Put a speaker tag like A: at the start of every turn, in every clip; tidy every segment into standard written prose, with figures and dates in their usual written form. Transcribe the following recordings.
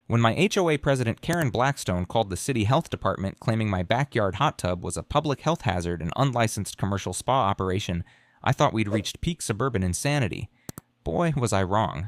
A: When my HOA President Karen Blackstone called the city health department claiming my backyard hot tub was a public health hazard and unlicensed commercial spa operation, I thought we'd reached peak suburban insanity. Boy, was I wrong.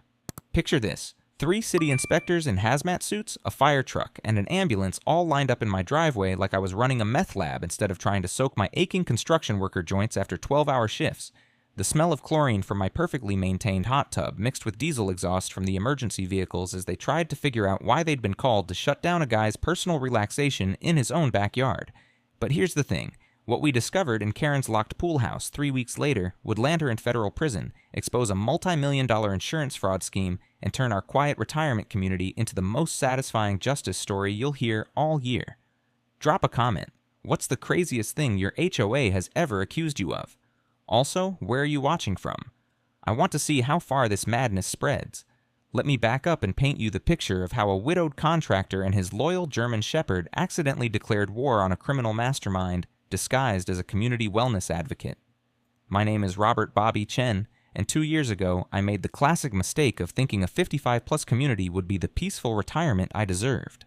A: Picture this. 3 city inspectors in hazmat suits, a fire truck, and an ambulance all lined up in my driveway like I was running a meth lab instead of trying to soak my aching construction worker joints after 12-hour shifts. The smell of chlorine from my perfectly maintained hot tub mixed with diesel exhaust from the emergency vehicles as they tried to figure out why they'd been called to shut down a guy's personal relaxation in his own backyard. But here's the thing. What we discovered in Karen's locked pool house 3 weeks later would land her in federal prison, expose a multi-million-dollar insurance fraud scheme, and turn our quiet retirement community into the most satisfying justice story you'll hear all year. Drop a comment. What's the craziest thing your HOA has ever accused you of? Also, where are you watching from? I want to see how far this madness spreads. Let me back up and paint you the picture of how a widowed contractor and his loyal German shepherd accidentally declared war on a criminal mastermind disguised as a community wellness advocate. My name is Robert Bobby Chen, and 2 years ago, I made the classic mistake of thinking a 55-plus community would be the peaceful retirement I deserved.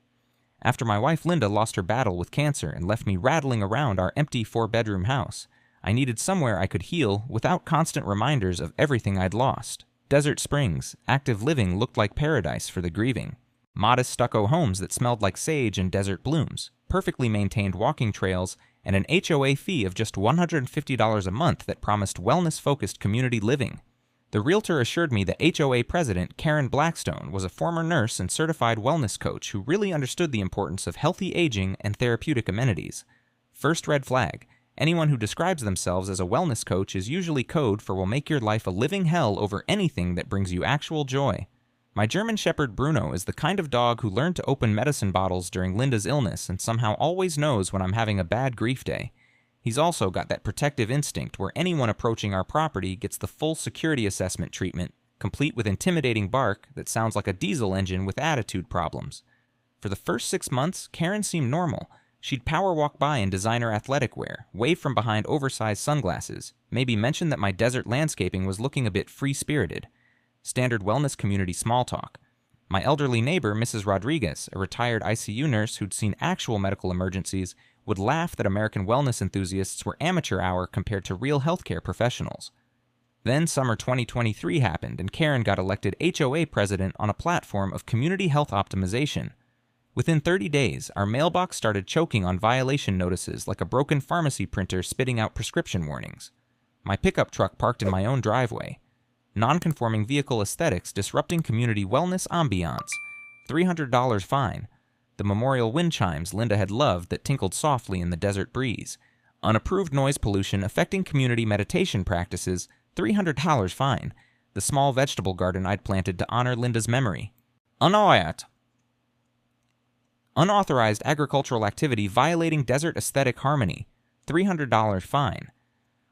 A: After my wife Linda lost her battle with cancer and left me rattling around our empty 4-bedroom house, I needed somewhere I could heal without constant reminders of everything I'd lost. Desert Springs, active living looked like paradise for the grieving. Modest stucco homes that smelled like sage and desert blooms, perfectly maintained walking trails, and an HOA fee of just $150 a month that promised wellness-focused community living. The realtor assured me that HOA President Karen Blackstone was a former nurse and certified wellness coach who really understood the importance of healthy aging and therapeutic amenities. First red flag. Anyone who describes themselves as a wellness coach is usually code for will make your life a living hell over anything that brings you actual joy. My German Shepherd Bruno is the kind of dog who learned to open medicine bottles during Linda's illness and somehow always knows when I'm having a bad grief day. He's also got that protective instinct where anyone approaching our property gets the full security assessment treatment, complete with intimidating bark that sounds like a diesel engine with attitude problems. For the first 6 months, Karen seemed normal. She'd power walk by in designer athletic wear, wave from behind oversized sunglasses, maybe mention that my desert landscaping was looking a bit free-spirited. Standard wellness community small talk. My elderly neighbor, Mrs. Rodriguez, a retired ICU nurse who'd seen actual medical emergencies, would laugh that American wellness enthusiasts were amateur hour compared to real healthcare professionals. Then summer 2023 happened and Karen got elected HOA president on a platform of community health optimization. Within 30 days, our mailbox started choking on violation notices like a broken pharmacy printer spitting out prescription warnings. My pickup truck parked in my own driveway. Non-conforming vehicle aesthetics disrupting community wellness ambiance. $300 fine. The memorial wind chimes Linda had loved that tinkled softly in the desert breeze. Unapproved noise pollution affecting community meditation practices. $300 fine. The small vegetable garden I'd planted to honor Linda's memory. Unauthorized agricultural activity violating desert aesthetic harmony. $300 fine.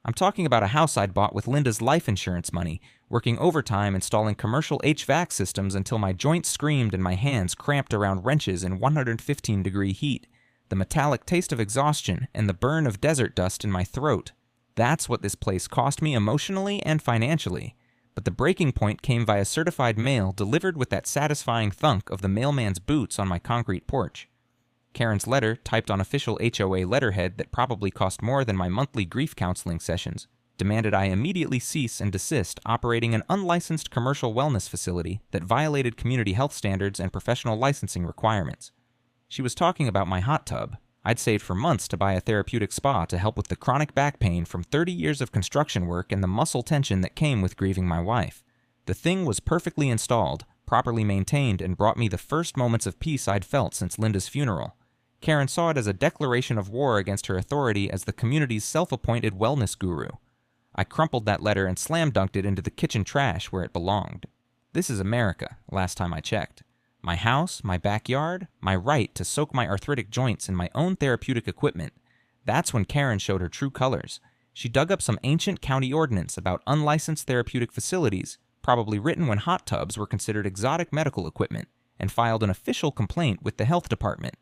A: I'm talking about a house I'd bought with Linda's life insurance money, working overtime installing commercial HVAC systems until my joints screamed and my hands cramped around wrenches in 115-degree heat, the metallic taste of exhaustion, and the burn of desert dust in my throat. That's what this place cost me emotionally and financially. But the breaking point came via certified mail delivered with that satisfying thunk of the mailman's boots on my concrete porch. Karen's letter, typed on official HOA letterhead that probably cost more than my monthly grief counseling sessions, demanded I immediately cease and desist operating an unlicensed commercial wellness facility that violated community health standards and professional licensing requirements. She was talking about my hot tub. I'd saved for months to buy a therapeutic spa to help with the chronic back pain from 30 years of construction work and the muscle tension that came with grieving my wife. The thing was perfectly installed, properly maintained, and brought me the first moments of peace I'd felt since Linda's funeral. Karen saw it as a declaration of war against her authority as the community's self-appointed wellness guru. I crumpled that letter and slam-dunked it into the kitchen trash where it belonged. This is America, last time I checked. My house, my backyard, my right to soak my arthritic joints in my own therapeutic equipment. That's when Karen showed her true colors. She dug up some ancient county ordinance about unlicensed therapeutic facilities, probably written when hot tubs were considered exotic medical equipment, and filed an official complaint with the health department.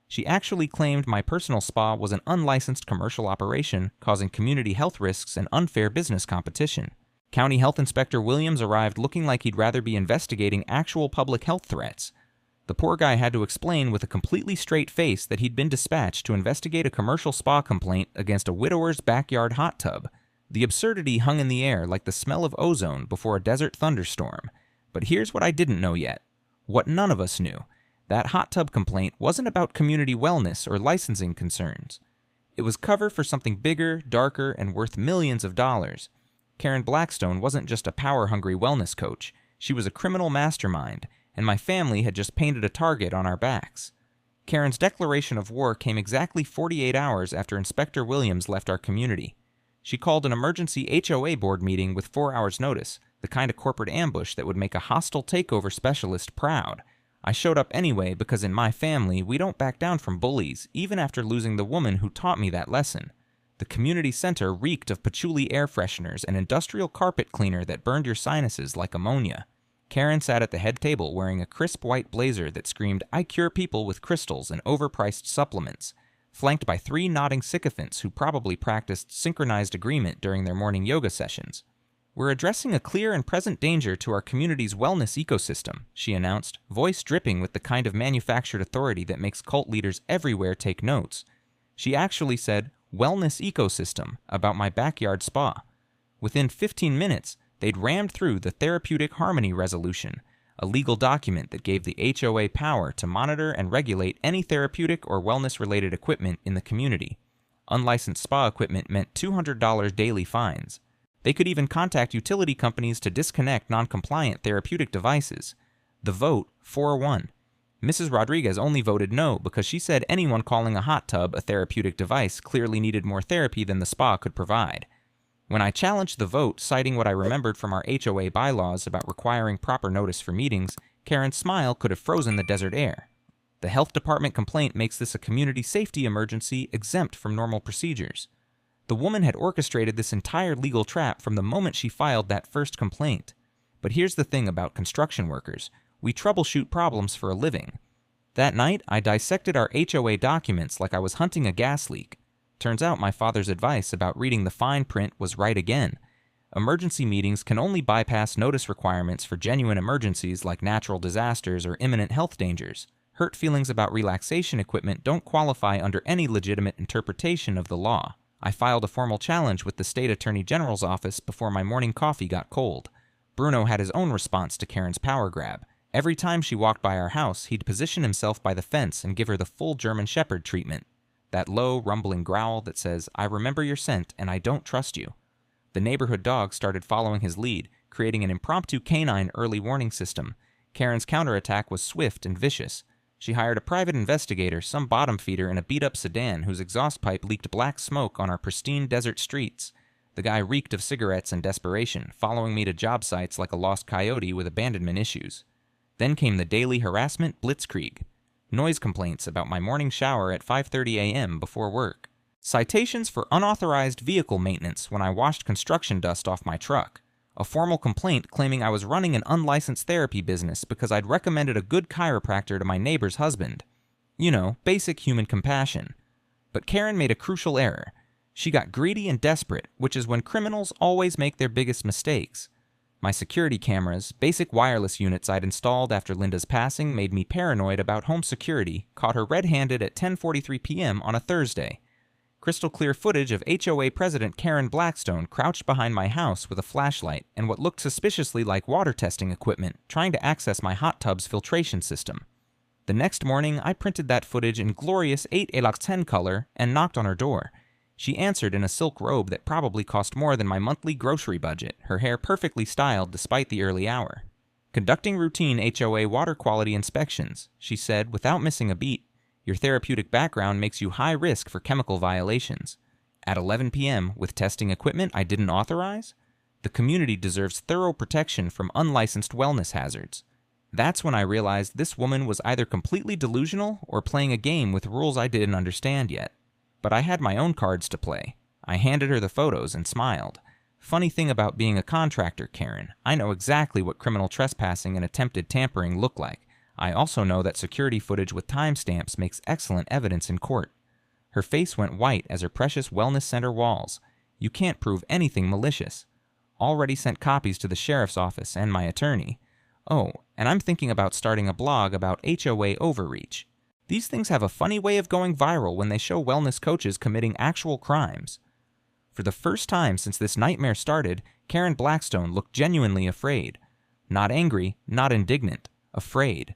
A: She actually claimed my personal spa was an unlicensed commercial operation causing community health risks and unfair business competition. County Health Inspector Williams arrived looking like he'd rather be investigating actual public health threats. The poor guy had to explain with a completely straight face that he'd been dispatched to investigate a commercial spa complaint against a widower's backyard hot tub. The absurdity hung in the air like the smell of ozone before a desert thunderstorm. But here's what I didn't know yet. What none of us knew. That hot tub complaint wasn't about community wellness or licensing concerns. It was cover for something bigger, darker, and worth millions of dollars. Karen Blackstone wasn't just a power-hungry wellness coach. She was a criminal mastermind, and my family had just painted a target on our backs. Karen's declaration of war came exactly 48 hours after Inspector Williams left our community. She called an emergency HOA board meeting with 4 hours' notice, the kind of corporate ambush that would make a hostile takeover specialist proud. I showed up anyway because in my family, we don't back down from bullies, even after losing the woman who taught me that lesson. The community center reeked of patchouli air fresheners and industrial carpet cleaner that burned your sinuses like ammonia. Karen sat at the head table wearing a crisp white blazer that screamed, "I cure people with crystals and overpriced supplements," flanked by 3 nodding sycophants who probably practiced synchronized agreement during their morning yoga sessions. "We're addressing a clear and present danger to our community's wellness ecosystem," she announced, voice dripping with the kind of manufactured authority that makes cult leaders everywhere take notes. She actually said, "wellness ecosystem," about my backyard spa. Within 15 minutes, they'd rammed through the Therapeutic Harmony Resolution, a legal document that gave the HOA power to monitor and regulate any therapeutic or wellness-related equipment in the community. Unlicensed spa equipment meant $200 daily fines. They could even contact utility companies to disconnect non-compliant therapeutic devices. The vote, 4-1. Mrs. Rodriguez only voted no because she said anyone calling a hot tub a therapeutic device clearly needed more therapy than the spa could provide. When I challenged the vote, citing what I remembered from our HOA bylaws about requiring proper notice for meetings, Karen's smile could have frozen the desert air. The health department complaint makes this a community safety emergency exempt from normal procedures. The woman had orchestrated this entire legal trap from the moment she filed that first complaint. But here's the thing about construction workers. We troubleshoot problems for a living. That night, I dissected our HOA documents like I was hunting a gas leak. Turns out my father's advice about reading the fine print was right again. Emergency meetings can only bypass notice requirements for genuine emergencies like natural disasters or imminent health dangers. Hurt feelings about relaxation equipment don't qualify under any legitimate interpretation of the law. I filed a formal challenge with the state attorney general's office before my morning coffee got cold. Bruno had his own response to Karen's power grab. Every time she walked by our house, he'd position himself by the fence and give her the full German Shepherd treatment. That low, rumbling growl that says, "I remember your scent and I don't trust you." The neighborhood dog started following his lead, creating an impromptu canine early warning system. Karen's counterattack was swift and vicious. She hired a private investigator, some bottom feeder in a beat-up sedan whose exhaust pipe leaked black smoke on our pristine desert streets. The guy reeked of cigarettes and desperation, following me to job sites like a lost coyote with abandonment issues. Then came the daily harassment blitzkrieg. Noise complaints about my morning shower at 5:30 a.m. before work. Citations for unauthorized vehicle maintenance when I washed construction dust off my truck. A formal complaint claiming I was running an unlicensed therapy business because I'd recommended a good chiropractor to my neighbor's husband. You know, basic human compassion. But Karen made a crucial error. She got greedy and desperate, which is when criminals always make their biggest mistakes. My security cameras, basic wireless units I'd installed after Linda's passing made me paranoid about home security, caught her red-handed at 10:43 p.m. on a Thursday. Crystal clear footage of HOA President Karen Blackstone crouched behind my house with a flashlight and what looked suspiciously like water testing equipment, trying to access my hot tub's filtration system. The next morning, I printed that footage in glorious 8x10 color and knocked on her door. She answered in a silk robe that probably cost more than my monthly grocery budget, her hair perfectly styled despite the early hour. Conducting routine HOA water quality inspections, she said without missing a beat. Your therapeutic background makes you high risk for chemical violations. At 11 p.m., with testing equipment I didn't authorize? The community deserves thorough protection from unlicensed wellness hazards. That's when I realized this woman was either completely delusional or playing a game with rules I didn't understand yet. But I had my own cards to play. I handed her the photos and smiled. Funny thing about being a contractor, Karen, I know exactly what criminal trespassing and attempted tampering look like. I also know that security footage with timestamps makes excellent evidence in court. Her face went white as her precious wellness center walls. You can't prove anything malicious. Already sent copies to the sheriff's office and my attorney. Oh, and I'm thinking about starting a blog about HOA overreach. These things have a funny way of going viral when they show wellness coaches committing actual crimes. For the first time since this nightmare started, Karen Blackstone looked genuinely afraid. Not angry, not indignant, afraid.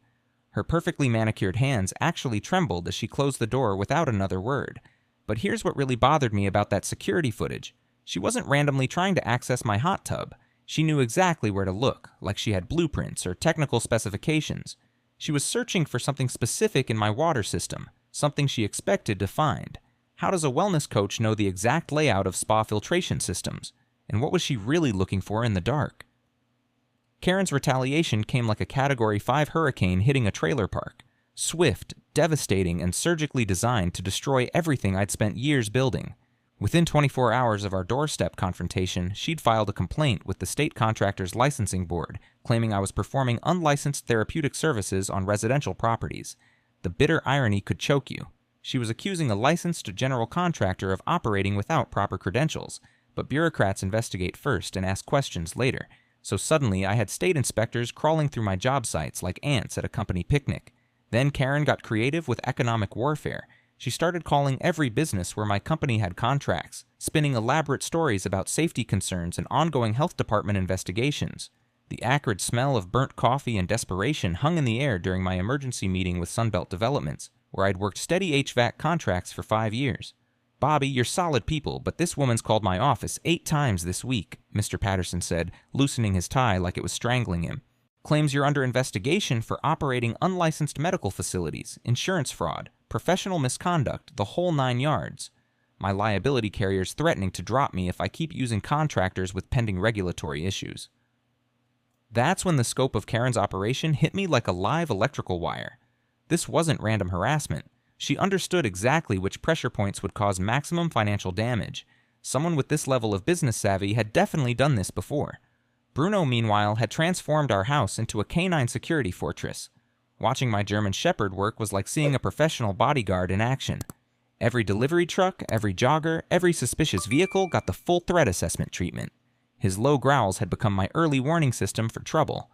A: Her perfectly manicured hands actually trembled as she closed the door without another word. But here's what really bothered me about that security footage. She wasn't randomly trying to access my hot tub. She knew exactly where to look, like she had blueprints or technical specifications. She was searching for something specific in my water system, something she expected to find. How does a wellness coach know the exact layout of spa filtration systems? And what was she really looking for in the dark? Karen's retaliation came like a Category 5 hurricane hitting a trailer park. Swift, devastating, and surgically designed to destroy everything I'd spent years building. Within 24 hours of our doorstep confrontation, she'd filed a complaint with the state contractor's licensing board, claiming I was performing unlicensed therapeutic services on residential properties. The bitter irony could choke you. She was accusing a licensed general contractor of operating without proper credentials, but bureaucrats investigate first and ask questions later. So suddenly I had state inspectors crawling through my job sites like ants at a company picnic. Then Karen got creative with economic warfare. She started calling every business where my company had contracts, spinning elaborate stories about safety concerns and ongoing health department investigations. The acrid smell of burnt coffee and desperation hung in the air during my emergency meeting with Sunbelt Developments, where I'd worked steady HVAC contracts for 5 years. "Bobby, you're solid people, but this woman's called my office 8 times this week," Mr. Patterson said, loosening his tie like it was strangling him. "Claims you're under investigation for operating unlicensed medical facilities, insurance fraud, professional misconduct, the whole 9 yards. My liability carrier's threatening to drop me if I keep using contractors with pending regulatory issues." That's when the scope of Karen's operation hit me like a live electrical wire. This wasn't random harassment. She understood exactly which pressure points would cause maximum financial damage. Someone with this level of business savvy had definitely done this before. Bruno, meanwhile, had transformed our house into a canine security fortress. Watching my German Shepherd work was like seeing a professional bodyguard in action. Every delivery truck, every jogger, every suspicious vehicle got the full threat assessment treatment. His low growls had become my early warning system for trouble.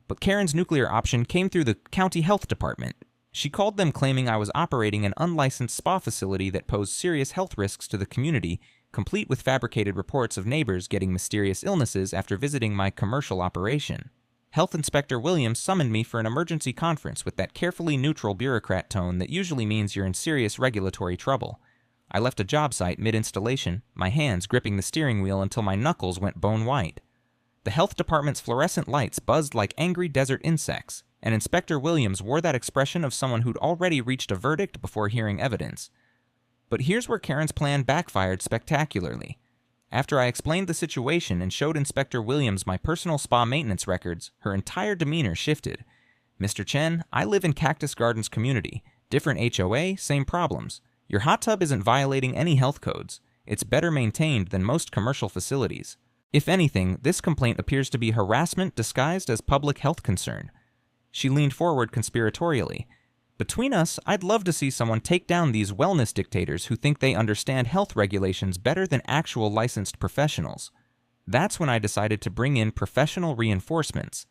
A: But Karen's nuclear option came through the county health department. She called them claiming I was operating an unlicensed spa facility that posed serious health risks to the community, complete with fabricated reports of neighbors getting mysterious illnesses after visiting my commercial operation. Health Inspector Williams summoned me for an emergency conference with that carefully neutral bureaucrat tone that usually means you're in serious regulatory trouble. I left a job site mid-installation, my hands gripping the steering wheel until my knuckles went bone white. The health department's fluorescent lights buzzed like angry desert insects, and Inspector Williams wore that expression of someone who'd already reached a verdict before hearing evidence. But here's where Karen's plan backfired spectacularly. After I explained the situation and showed Inspector Williams my personal spa maintenance records, her entire demeanor shifted. "Mr. Chen, I live in Cactus Gardens community. Different HOA, same problems. Your hot tub isn't violating any health codes. It's better maintained than most commercial facilities. If anything, this complaint appears to be harassment disguised as public health concern." She leaned forward conspiratorially. "Between us, I'd love to see someone take down these wellness dictators who think they understand health regulations better than actual licensed professionals." That's when I decided to bring in professional reinforcements.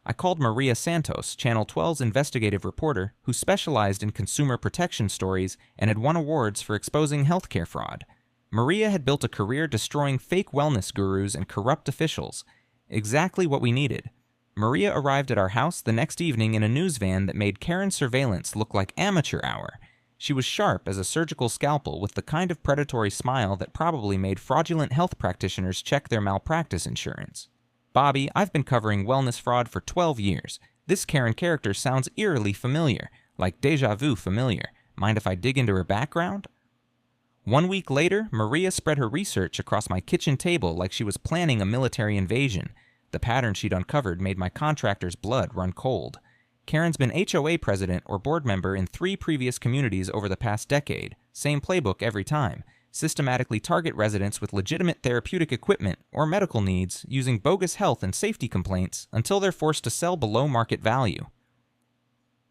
A: I called Maria Santos, Channel 12's investigative reporter, who specialized in consumer protection stories and had won awards for exposing healthcare fraud. Maria had built a career destroying fake wellness gurus and corrupt officials. Exactly what we needed. Maria arrived at our house the next evening in a news van that made Karen's surveillance look like amateur hour. She was sharp as a surgical scalpel with the kind of predatory smile that probably made fraudulent health practitioners check their malpractice insurance. "Bobby, I've been covering wellness fraud for 12 years. This Karen character sounds eerily familiar, like déjà vu familiar. Mind if I dig into her background?" 1 week later, Maria spread her research across my kitchen table like she was planning a military invasion. The pattern she'd uncovered made my contractor's blood run cold. Karen's been HOA president or board member in 3 previous communities over the past decade. Same playbook every time. Systematically target residents with legitimate therapeutic equipment or medical needs using bogus health and safety complaints until they're forced to sell below market value.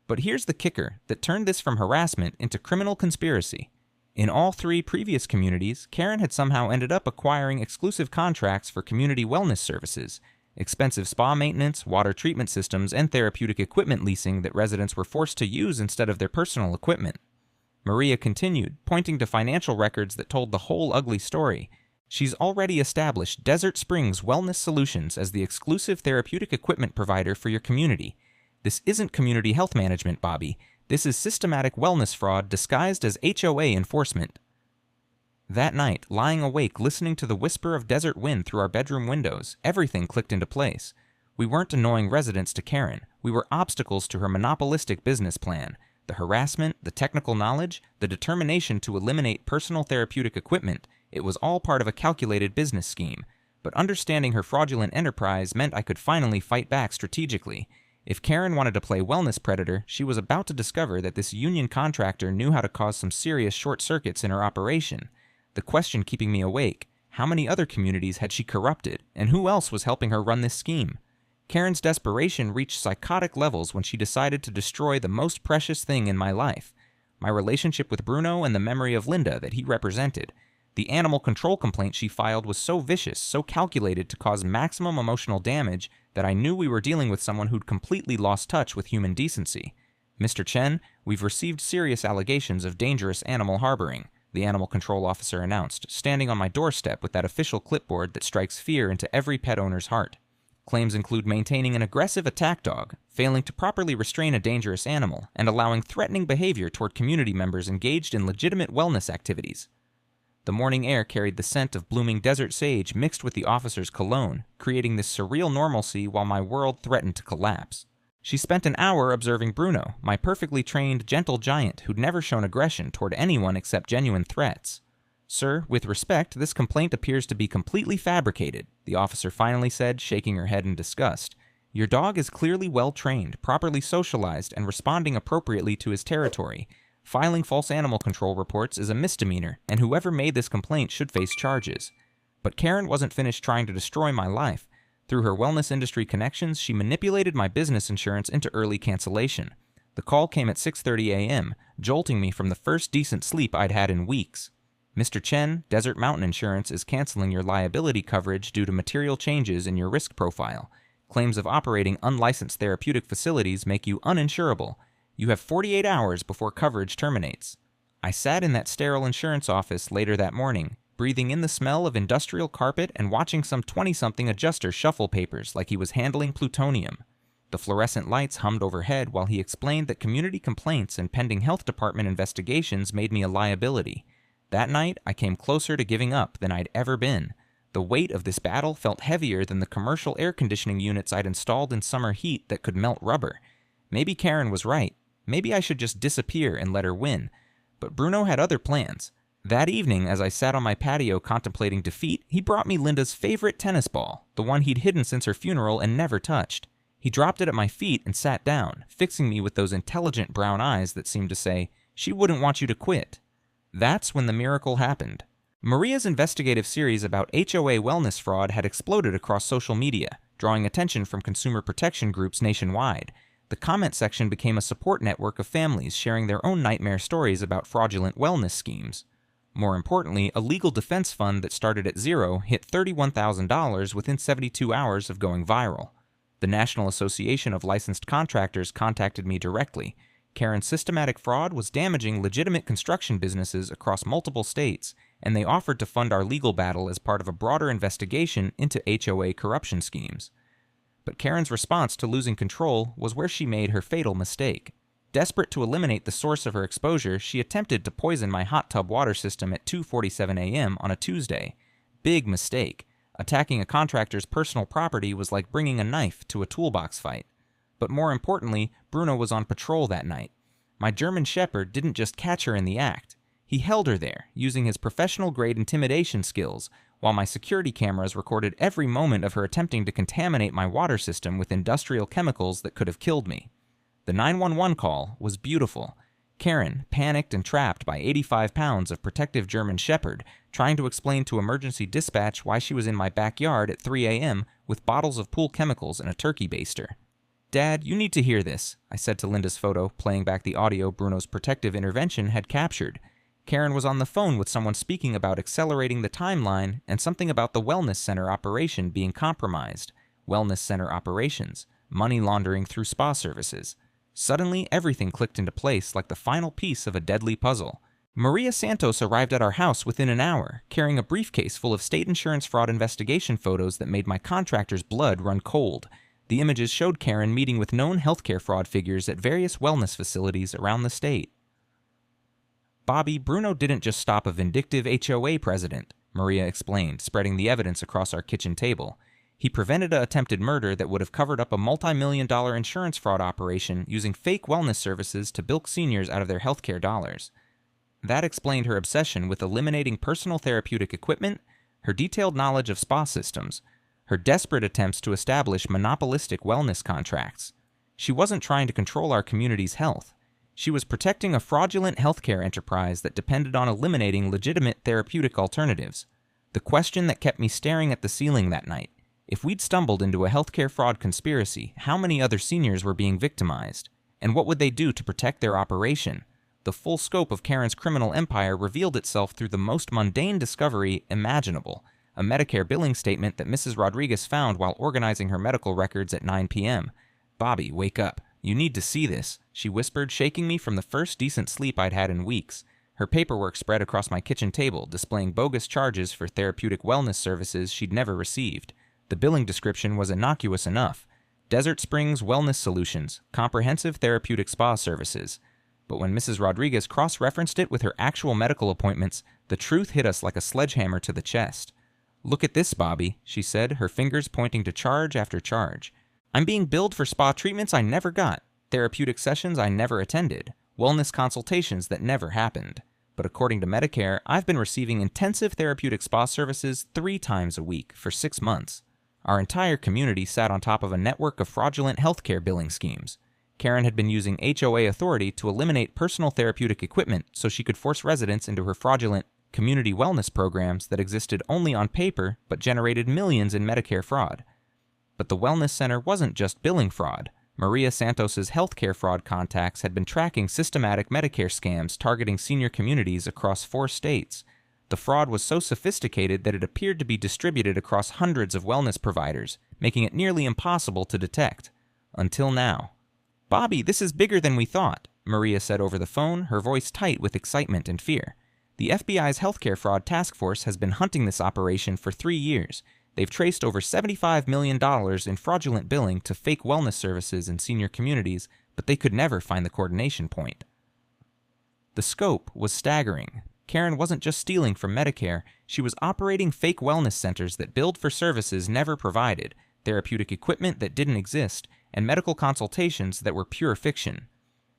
A: But here's the kicker that turned this from harassment into criminal conspiracy. In all 3 previous communities, Karen had somehow ended up acquiring exclusive contracts for community wellness services. expensive spa maintenance, water treatment systems, and therapeutic equipment leasing that residents were forced to use instead of their personal equipment. Maria continued, pointing to financial records that told the whole ugly story. She's already established Desert Springs Wellness Solutions as the exclusive therapeutic equipment provider for your community. This isn't community health management, Bobby. This is systematic wellness fraud disguised as HOA enforcement. That night, lying awake listening to the whisper of desert wind through our bedroom windows, everything clicked into place. We weren't annoying residents to Karen. We were obstacles to her monopolistic business plan. The harassment, the technical knowledge, the determination to eliminate personal therapeutic equipment, it was all part of a calculated business scheme. But understanding her fraudulent enterprise meant I could finally fight back strategically. If Karen wanted to play wellness predator, she was about to discover that this union contractor knew how to cause some serious short circuits in her operation. The question keeping me awake, how many other communities had she corrupted, and who else was helping her run this scheme? Karen's desperation reached psychotic levels when she decided to destroy the most precious thing in my life, my relationship with Bruno and the memory of Linda that he represented. The animal control complaint she filed was so vicious, so calculated to cause maximum emotional damage that I knew we were dealing with someone who'd completely lost touch with human decency. Mr. Chen, we've received serious allegations of dangerous animal harboring, the animal control officer announced, standing on my doorstep with that official clipboard that strikes fear into every pet owner's heart. Claims include maintaining an aggressive attack dog, failing to properly restrain a dangerous animal, and allowing threatening behavior toward community members engaged in legitimate wellness activities. The morning air carried the scent of blooming desert sage mixed with the officer's cologne, creating this surreal normalcy while my world threatened to collapse. She spent an hour observing Bruno, my perfectly trained, gentle giant who'd never shown aggression toward anyone except genuine threats. Sir, with respect, this complaint appears to be completely fabricated, the officer finally said, shaking her head in disgust. Your dog is clearly well-trained, properly socialized, and responding appropriately to his territory. Filing false animal control reports is a misdemeanor, and whoever made this complaint should face charges. But Karen wasn't finished trying to destroy my life. Through her wellness industry connections, she manipulated my business insurance into early cancellation. The call came at 6:30 a.m., jolting me from the first decent sleep I'd had in weeks. Mr. Chen, Desert Mountain Insurance is canceling your liability coverage due to material changes in your risk profile. Claims of operating unlicensed therapeutic facilities make you uninsurable. You have 48 hours before coverage terminates. I sat in that sterile insurance office later that morning, breathing in the smell of industrial carpet and watching some 20-something adjuster shuffle papers like he was handling plutonium. The fluorescent lights hummed overhead while he explained that community complaints and pending health department investigations made me a liability. That night, I came closer to giving up than I'd ever been. The weight of this battle felt heavier than the commercial air conditioning units I'd installed in summer heat that could melt rubber. Maybe Karen was right. Maybe I should just disappear and let her win. But Bruno had other plans. That evening, as I sat on my patio contemplating defeat, he brought me Linda's favorite tennis ball, the one he'd hidden since her funeral and never touched. He dropped it at my feet and sat down, fixing me with those intelligent brown eyes that seemed to say, "She wouldn't want you to quit." That's when the miracle happened. Maria's investigative series about HOA wellness fraud had exploded across social media, drawing attention from consumer protection groups nationwide. The comment section became a support network of families sharing their own nightmare stories about fraudulent wellness schemes. More importantly, a legal defense fund that started at zero hit $31,000 within 72 hours of going viral. The National Association of Licensed Contractors contacted me directly. Karen's systematic fraud was damaging legitimate construction businesses across multiple states, and they offered to fund our legal battle as part of a broader investigation into HOA corruption schemes. But Karen's response to losing control was where she made her fatal mistake. Desperate to eliminate the source of her exposure, she attempted to poison my hot tub water system at 2:47 a.m. on a Tuesday. Big mistake. Attacking a contractor's personal property was like bringing a knife to a toolbox fight. But more importantly, Bruno was on patrol that night. My German Shepherd didn't just catch her in the act. He held her there, using his professional-grade intimidation skills, while my security cameras recorded every moment of her attempting to contaminate my water system with industrial chemicals that could have killed me. The 911 call was beautiful. Karen, panicked and trapped by 85 pounds of protective German Shepherd, trying to explain to emergency dispatch why she was in my backyard at 3 a.m. with bottles of pool chemicals and a turkey baster. "Dad, you need to hear this," I said to Linda's photo, playing back the audio Bruno's protective intervention had captured. Karen was on the phone with someone speaking about accelerating the timeline and something about the wellness center operation being compromised. wellness center operations, money laundering through spa services. Suddenly, everything clicked into place like the final piece of a deadly puzzle. Maria Santos arrived at our house within an hour, carrying a briefcase full of state insurance fraud investigation photos that made my contractor's blood run cold. The images showed Karen meeting with known healthcare fraud figures at various wellness facilities around the state. "Bobby, Bruno didn't just stop a vindictive HOA president," Maria explained, spreading the evidence across our kitchen table. "He prevented an attempted murder that would have covered up a multi-million-dollar insurance fraud operation using fake wellness services to bilk seniors out of their healthcare dollars." That explained her obsession with eliminating personal therapeutic equipment, her detailed knowledge of spa systems, her desperate attempts to establish monopolistic wellness contracts. She wasn't trying to control our community's health. She was protecting a fraudulent healthcare enterprise that depended on eliminating legitimate therapeutic alternatives. The question that kept me staring at the ceiling that night: if we'd stumbled into a healthcare fraud conspiracy, how many other seniors were being victimized? And what would they do to protect their operation? The full scope of Karen's criminal empire revealed itself through the most mundane discovery imaginable: a Medicare billing statement that Mrs. Rodriguez found while organizing her medical records at 9 p.m. "Bobby, wake up. You need to see this," she whispered, shaking me from the first decent sleep I'd had in weeks. Her paperwork spread across my kitchen table, displaying bogus charges for therapeutic wellness services she'd never received. The billing description was innocuous enough: Desert Springs Wellness Solutions, comprehensive therapeutic spa services. But when Mrs. Rodriguez cross-referenced it with her actual medical appointments, the truth hit us like a sledgehammer to the chest. "Look at this, Bobby," she said, her fingers pointing to charge after charge. "I'm being billed for spa treatments I never got, therapeutic sessions I never attended, wellness consultations that never happened. But according to Medicare, I've been receiving intensive therapeutic spa services 3 times a week for 6 months. Our entire community sat on top of a network of fraudulent healthcare billing schemes. Karen had been using HOA authority to eliminate personal therapeutic equipment so she could force residents into her fraudulent community wellness programs that existed only on paper but generated millions in Medicare fraud. But the wellness center wasn't just billing fraud. Maria Santos's healthcare fraud contacts had been tracking systematic Medicare scams targeting senior communities across 4 states. The fraud was so sophisticated that it appeared to be distributed across hundreds of wellness providers, making it nearly impossible to detect. Until now. "Bobby, this is bigger than we thought," Maria said over the phone, her voice tight with excitement and fear. "The FBI's healthcare fraud task force has been hunting this operation for 3 years. They've traced over $75 million in fraudulent billing to fake wellness services in senior communities, but they could never find the coordination point." The scope was staggering. Karen wasn't just stealing from Medicare, she was operating fake wellness centers that billed for services never provided, therapeutic equipment that didn't exist, and medical consultations that were pure fiction.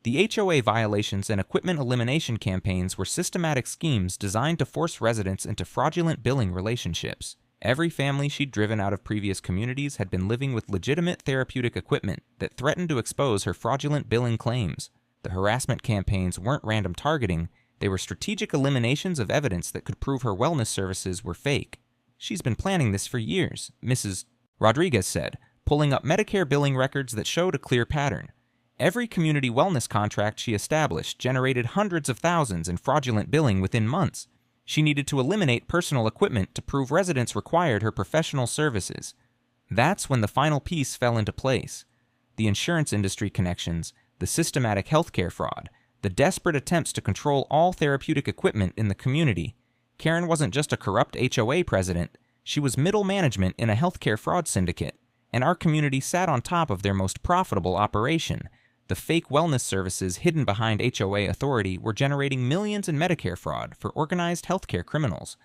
A: The HOA violations and equipment elimination campaigns were systematic schemes designed to force residents into fraudulent billing relationships. Every family she'd driven out of previous communities had been living with legitimate therapeutic equipment that threatened to expose her fraudulent billing claims. The harassment campaigns weren't random targeting, they were strategic eliminations of evidence that could prove her wellness services were fake. "She's been planning this for years," Mrs. Rodriguez said, pulling up Medicare billing records that showed a clear pattern. Every community wellness contract she established generated hundreds of thousands in fraudulent billing within months. She needed to eliminate personal equipment to prove residents required her professional services. That's when the final piece fell into place. The insurance industry connections, the systematic healthcare fraud, the desperate attempts to control all therapeutic equipment in the community. Karen wasn't just a corrupt HOA president, she was middle management in a healthcare fraud syndicate, and our community sat on top of their most profitable operation. The fake wellness services hidden behind HOA authority were generating millions in Medicare fraud for organized healthcare criminals.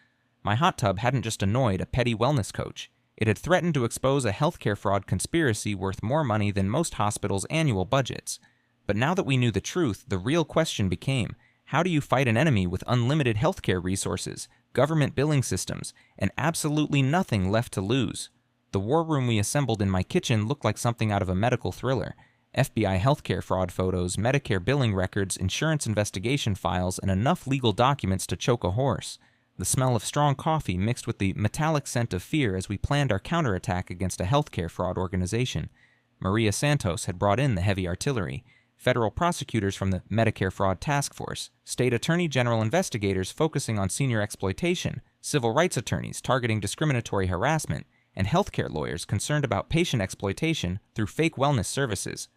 A: My hot tub hadn't just annoyed a petty wellness coach. It had threatened to expose a healthcare fraud conspiracy worth more money than most hospitals' annual budgets. But now that we knew the truth, the real question became, how do you fight an enemy with unlimited healthcare resources, government billing systems, and absolutely nothing left to lose? The war room we assembled in my kitchen looked like something out of a medical thriller. FBI healthcare fraud photos, Medicare billing records, insurance investigation files, and enough legal documents to choke a horse. The smell of strong coffee mixed with the metallic scent of fear as we planned our counterattack against a healthcare fraud organization. Maria Santos had brought in the heavy artillery. Federal prosecutors from the Medicare Fraud Task Force, state attorney general investigators focusing on senior exploitation, civil rights attorneys targeting discriminatory harassment, and healthcare lawyers concerned about patient exploitation through fake wellness services.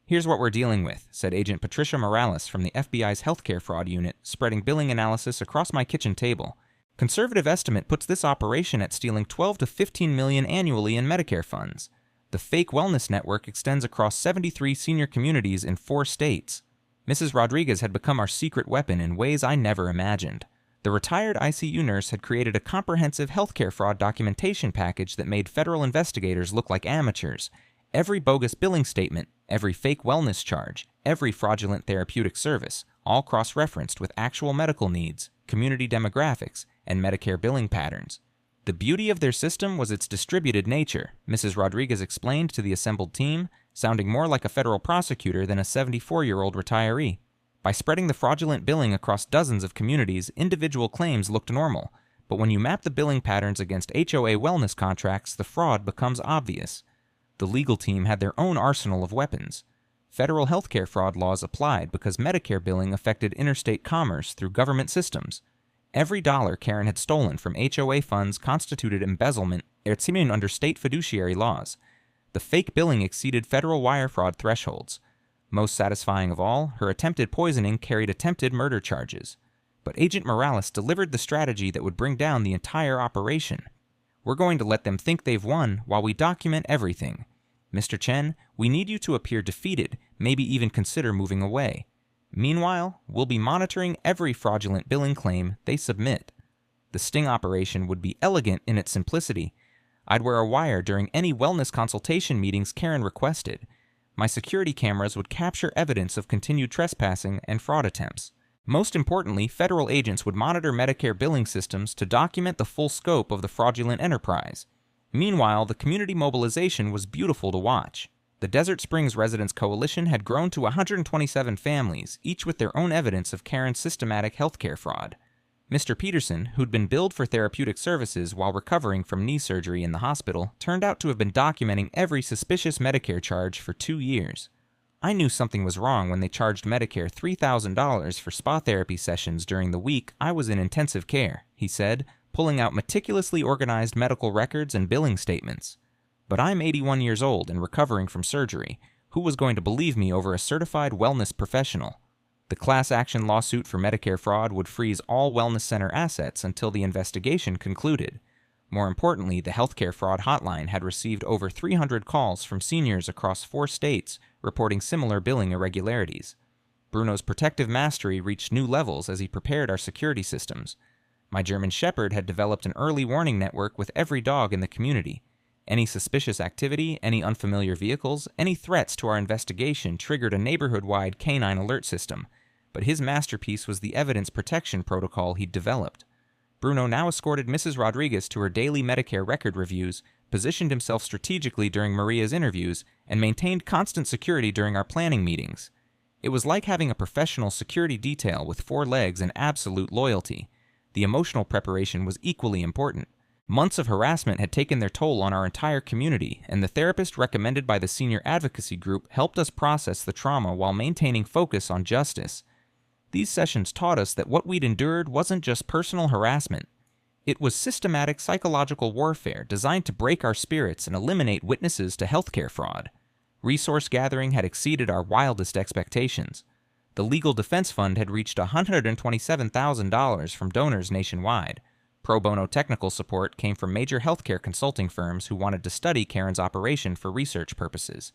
A: "Here's what we're dealing with," said Agent Patricia Morales from the FBI's healthcare fraud unit, spreading billing analysis across my kitchen table. "Conservative estimate puts this operation at stealing $12 to $15 million annually in Medicare funds. The fake wellness network extends across 73 senior communities in 4 states. Mrs. Rodriguez had become our secret weapon in ways I never imagined. The retired ICU nurse had created a comprehensive healthcare fraud documentation package that made federal investigators look like amateurs. Every bogus billing statement, every fake wellness charge, every fraudulent therapeutic service, all cross-referenced with actual medical needs, community demographics, and Medicare billing patterns. The beauty of their system was its distributed nature," Mrs. Rodriguez explained to the assembled team, sounding more like a federal prosecutor than a 74-year-old retiree. "By spreading the fraudulent billing across dozens of communities, individual claims looked normal, but when you map the billing patterns against HOA wellness contracts, the fraud becomes obvious. The legal team had their own arsenal of weapons. Federal healthcare fraud laws applied because Medicare billing affected interstate commerce through government systems. Every dollar Karen had stolen from HOA funds constituted embezzlement under state fiduciary laws. The fake billing exceeded federal wire fraud thresholds. Most satisfying of all, her attempted poisoning carried attempted murder charges. But Agent Morales delivered the strategy that would bring down the entire operation. We're going to let them think they've won while we document everything. Mr. Chen, we need you to appear defeated, maybe even consider moving away. Meanwhile, we'll be monitoring every fraudulent billing claim they submit. The sting operation would be elegant in its simplicity. I'd wear a wire during any wellness consultation meetings Karen requested. My security cameras would capture evidence of continued trespassing and fraud attempts. Most importantly, federal agents would monitor Medicare billing systems to document the full scope of the fraudulent enterprise. Meanwhile, the community mobilization was beautiful to watch. The Desert Springs Residents Coalition had grown to 127 families, each with their own evidence of Karen's systematic healthcare fraud. Mr. Peterson, who'd been billed for therapeutic services while recovering from knee surgery in the hospital, turned out to have been documenting every suspicious Medicare charge for 2 years. I knew something was wrong when they charged Medicare $3,000 for spa therapy sessions during the week I was in intensive care, he said, pulling out meticulously organized medical records and billing statements. But I'm 81 years old and recovering from surgery. Who was going to believe me over a certified wellness professional? The class action lawsuit for Medicare fraud would freeze all wellness center assets until the investigation concluded. More importantly, the healthcare fraud hotline had received over 300 calls from seniors across 4 states reporting similar billing irregularities. Bruno's protective mastery reached new levels as he prepared our security systems. My German Shepherd had developed an early warning network with every dog in the community. Any suspicious activity, any unfamiliar vehicles, any threats to our investigation triggered a neighborhood-wide canine alert system, but his masterpiece was the evidence protection protocol he'd developed. Bruno now escorted Mrs. Rodriguez to her daily Medicare record reviews, positioned himself strategically during Maria's interviews, and maintained constant security during our planning meetings. It was like having a professional security detail with 4 legs and absolute loyalty. The emotional preparation was equally important. Months of harassment had taken their toll on our entire community, and the therapist recommended by the senior advocacy group helped us process the trauma while maintaining focus on justice. These sessions taught us that what we'd endured wasn't just personal harassment. It was systematic psychological warfare designed to break our spirits and eliminate witnesses to healthcare fraud. Resource gathering had exceeded our wildest expectations. The Legal Defense Fund had reached $127,000 from donors nationwide. Pro bono technical support came from major healthcare consulting firms who wanted to study Karen's operation for research purposes.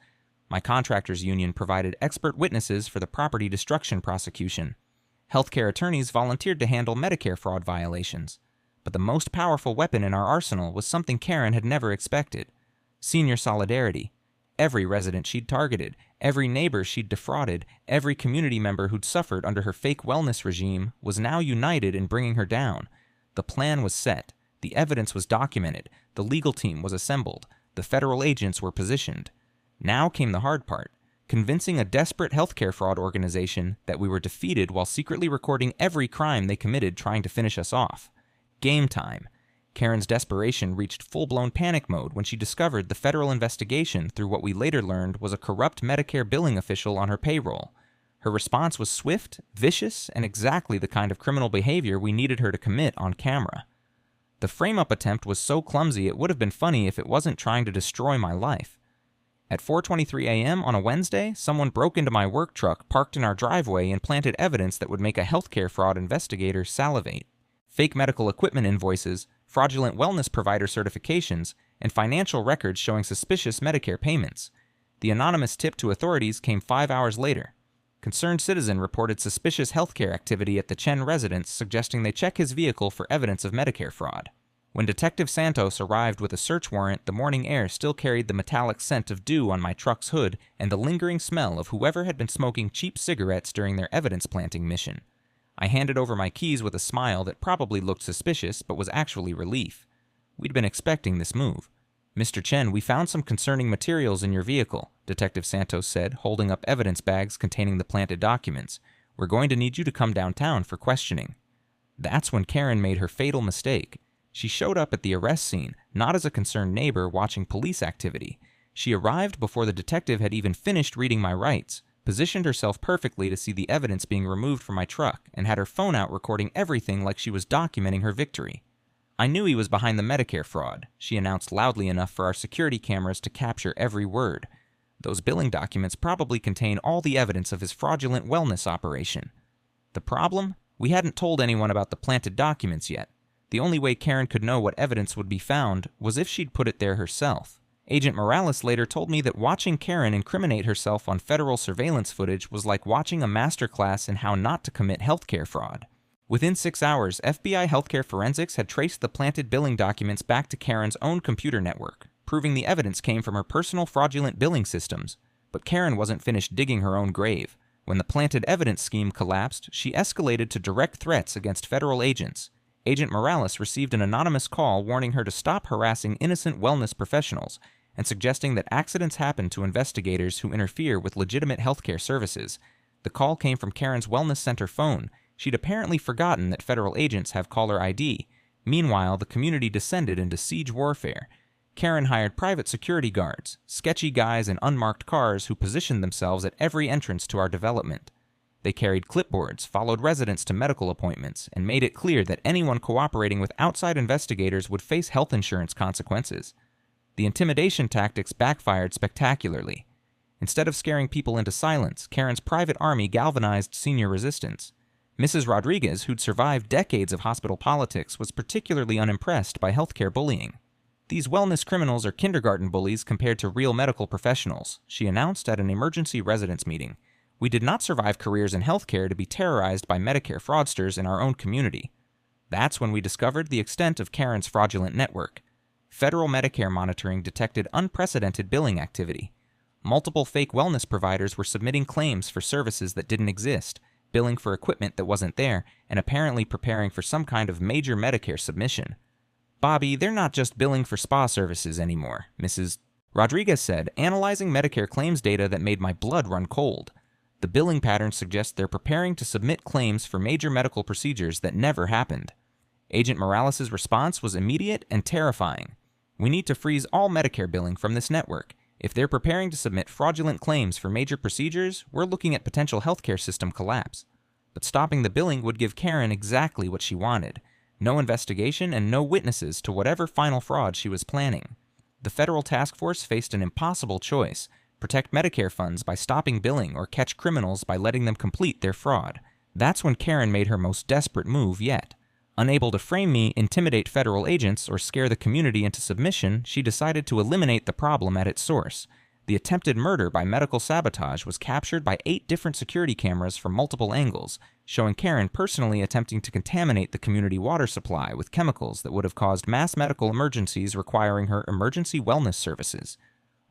A: My contractors union provided expert witnesses for the property destruction prosecution. Healthcare attorneys volunteered to handle Medicare fraud violations. But the most powerful weapon in our arsenal was something Karen had never expected: senior solidarity. Every resident she'd targeted, every neighbor she'd defrauded, every community member who'd suffered under her fake wellness regime was now united in bringing her down. The plan was set, the evidence was documented, the legal team was assembled, the federal agents were positioned. Now came the hard part: convincing a desperate healthcare fraud organization that we were defeated while secretly recording every crime they committed trying to finish us off. Game time. Karen's desperation reached full-blown panic mode when she discovered the federal investigation through what we later learned was a corrupt Medicare billing official on her payroll. Her response was swift, vicious, and exactly the kind of criminal behavior we needed her to commit on camera. The frame-up attempt was so clumsy it would have been funny if it wasn't trying to destroy my life. At 4:23 a.m. on a Wednesday, someone broke into my work truck parked in our driveway and planted evidence that would make a healthcare fraud investigator salivate. Fake medical equipment invoices, fraudulent wellness provider certifications, and financial records showing suspicious Medicare payments. The anonymous tip to authorities came 5 hours later. Concerned citizen reported suspicious healthcare activity at the Chen residence, suggesting they check his vehicle for evidence of Medicare fraud. When Detective Santos arrived with a search warrant, the morning air still carried the metallic scent of dew on my truck's hood and the lingering smell of whoever had been smoking cheap cigarettes during their evidence-planting mission. I handed over my keys with a smile that probably looked suspicious but was actually relief. We'd been expecting this move. "Mr. Chen, we found some concerning materials in your vehicle," Detective Santos said, holding up evidence bags containing the planted documents. "We're going to need you to come downtown for questioning." That's when Karen made her fatal mistake. She showed up at the arrest scene, not as a concerned neighbor watching police activity. She arrived before the detective had even finished reading my rights, positioned herself perfectly to see the evidence being removed from my truck, and had her phone out recording everything like she was documenting her victory. "I knew he was behind the Medicare fraud," she announced loudly enough for our security cameras to capture every word. "Those billing documents probably contain all the evidence of his fraudulent wellness operation." The problem? We hadn't told anyone about the planted documents yet. The only way Karen could know what evidence would be found was if she'd put it there herself. Agent Morales later told me that watching Karen incriminate herself on federal surveillance footage was like watching a masterclass in how not to commit healthcare fraud. Within 6 hours, FBI healthcare forensics had traced the planted billing documents back to Karen's own computer network, proving the evidence came from her personal fraudulent billing systems. But Karen wasn't finished digging her own grave. When the planted evidence scheme collapsed, she escalated to direct threats against federal agents. Agent Morales received an anonymous call warning her to stop harassing innocent wellness professionals and suggesting that accidents happen to investigators who interfere with legitimate healthcare services. The call came from Karen's wellness center phone. She'd apparently forgotten that federal agents have caller ID. Meanwhile, the community descended into siege warfare. Karen hired private security guards, sketchy guys in unmarked cars who positioned themselves at every entrance to our development. They carried clipboards, followed residents to medical appointments, and made it clear that anyone cooperating with outside investigators would face health insurance consequences. The intimidation tactics backfired spectacularly. Instead of scaring people into silence, Karen's private army galvanized senior resistance. Mrs. Rodriguez, who'd survived decades of hospital politics, was particularly unimpressed by healthcare bullying. "These wellness criminals are kindergarten bullies compared to real medical professionals," she announced at an emergency residence meeting. "We did not survive careers in healthcare to be terrorized by Medicare fraudsters in our own community." That's when we discovered the extent of Karen's fraudulent network. Federal Medicare monitoring detected unprecedented billing activity. Multiple fake wellness providers were submitting claims for services that didn't exist, billing for equipment that wasn't there, and apparently preparing for some kind of major Medicare submission. "Bobby, they're not just billing for spa services anymore," Mrs. Rodriguez said, analyzing Medicare claims data that made my blood run cold. "The billing patterns suggest they're preparing to submit claims for major medical procedures that never happened." Agent Morales' response was immediate and terrifying. "We need to freeze all Medicare billing from this network. If they're preparing to submit fraudulent claims for major procedures, we're looking at potential healthcare system collapse." But stopping the billing would give Karen exactly what she wanted: no investigation and no witnesses to whatever final fraud she was planning. The federal task force faced an impossible choice: protect Medicare funds by stopping billing or catch criminals by letting them complete their fraud. That's when Karen made her most desperate move yet. Unable to frame me, intimidate federal agents, or scare the community into submission, she decided to eliminate the problem at its source. The attempted murder by medical sabotage was captured by 8 different security cameras from multiple angles, showing Karen personally attempting to contaminate the community water supply with chemicals that would have caused mass medical emergencies requiring her emergency wellness services.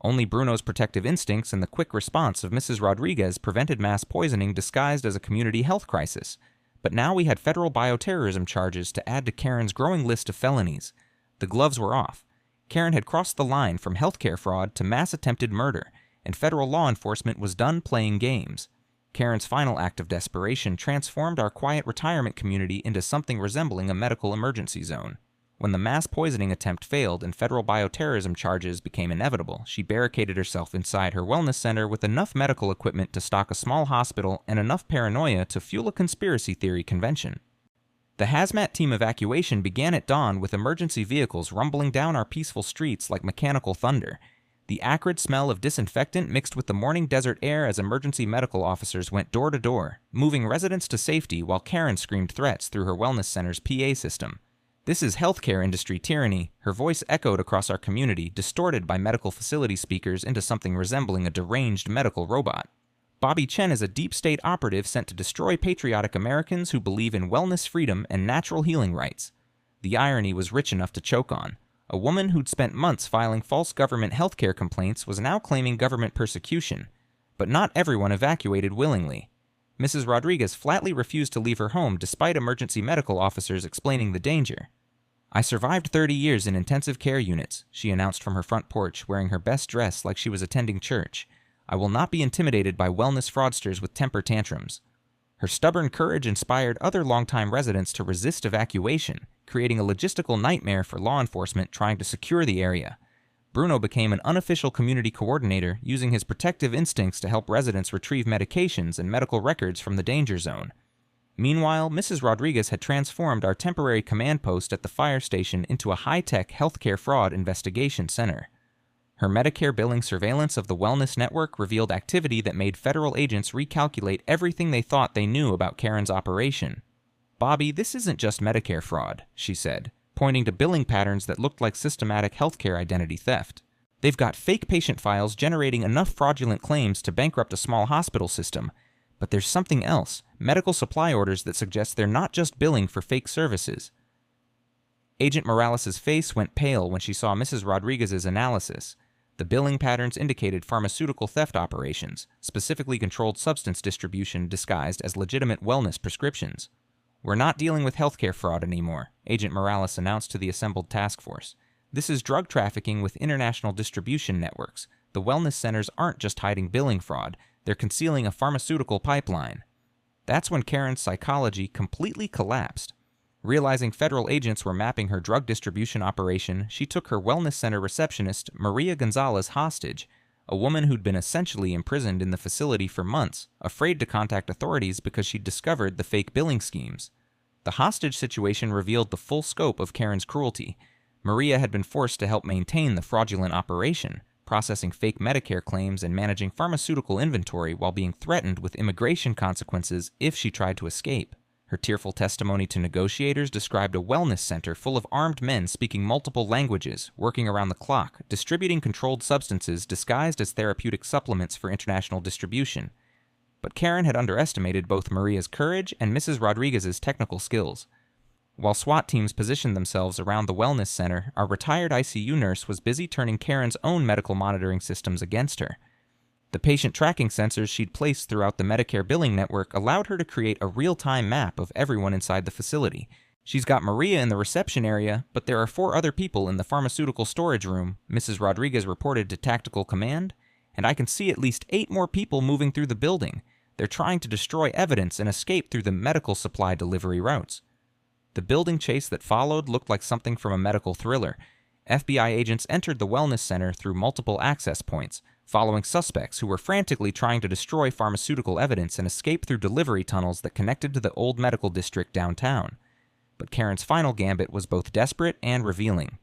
A: Only Bruno's protective instincts and the quick response of Mrs. Rodriguez prevented mass poisoning disguised as a community health crisis. But now we had federal bioterrorism charges to add to Karen's growing list of felonies. The gloves were off. Karen had crossed the line from healthcare fraud to mass attempted murder, and federal law enforcement was done playing games. Karen's final act of desperation transformed our quiet retirement community into something resembling a medical emergency zone. When the mass poisoning attempt failed and federal bioterrorism charges became inevitable, she barricaded herself inside her wellness center with enough medical equipment to stock a small hospital and enough paranoia to fuel a conspiracy theory convention. The hazmat team evacuation began at dawn with emergency vehicles rumbling down our peaceful streets like mechanical thunder. The acrid smell of disinfectant mixed with the morning desert air as emergency medical officers went door to door, moving residents to safety while Karen screamed threats through her wellness center's PA system. "This is healthcare industry tyranny," her voice echoed across our community, distorted by medical facility speakers into something resembling a deranged medical robot. Bobby Chen is a deep state operative sent to destroy patriotic Americans who believe in wellness freedom and natural healing rights. The irony was rich enough to choke on. A woman who'd spent months filing false government healthcare complaints was now claiming government persecution. But not everyone evacuated willingly. Mrs. Rodriguez flatly refused to leave her home despite emergency medical officers explaining the danger. "I survived 30 years in intensive care units," she announced from her front porch, wearing her best dress like she was attending church. "I will not be intimidated by wellness fraudsters with temper tantrums." Her stubborn courage inspired other longtime residents to resist evacuation, creating a logistical nightmare for law enforcement trying to secure the area. Bruno became an unofficial community coordinator, using his protective instincts to help residents retrieve medications and medical records from the danger zone. Meanwhile, Mrs. Rodriguez had transformed our temporary command post at the fire station into a high-tech healthcare fraud investigation center. Her Medicare billing surveillance of the wellness network revealed activity that made federal agents recalculate everything they thought they knew about Karen's operation. "Bobby, this isn't just Medicare fraud," she said, pointing to billing patterns that looked like systematic healthcare identity theft. "They've got fake patient files generating enough fraudulent claims to bankrupt a small hospital system. But there's something else, medical supply orders that suggest they're not just billing for fake services." Agent Morales' face went pale when she saw Mrs. Rodriguez's analysis. The billing patterns indicated pharmaceutical theft operations, specifically controlled substance distribution disguised as legitimate wellness prescriptions. "We're not dealing with healthcare fraud anymore," Agent Morales announced to the assembled task force. "This is drug trafficking with international distribution networks. The wellness centers aren't just hiding billing fraud, they're concealing a pharmaceutical pipeline." That's when Karen's psychology completely collapsed. Realizing federal agents were mapping her drug distribution operation, she took her wellness center receptionist, Maria Gonzalez, hostage, a woman who'd been essentially imprisoned in the facility for months, afraid to contact authorities because she'd discovered the fake billing schemes. The hostage situation revealed the full scope of Karen's cruelty. Maria had been forced to help maintain the fraudulent operation, processing fake Medicare claims and managing pharmaceutical inventory while being threatened with immigration consequences if she tried to escape. Her tearful testimony to negotiators described a wellness center full of armed men speaking multiple languages, working around the clock, distributing controlled substances disguised as therapeutic supplements for international distribution. But Karen had underestimated both Maria's courage and Mrs. Rodriguez's technical skills. While SWAT teams positioned themselves around the wellness center, our retired ICU nurse was busy turning Karen's own medical monitoring systems against her. The patient tracking sensors she'd placed throughout the Medicare billing network allowed her to create a real-time map of everyone inside the facility. "She's got Maria in the reception area, but there are 4 other people in the pharmaceutical storage room," Mrs. Rodriguez reported to Tactical Command, "and I can see at least 8 more people moving through the building. They're trying to destroy evidence and escape through the medical supply delivery routes." The building chase that followed looked like something from a medical thriller. FBI agents entered the wellness center through multiple access points, following suspects who were frantically trying to destroy pharmaceutical evidence and escape through delivery tunnels that connected to the old medical district downtown. But Karen's final gambit was both desperate and revealing.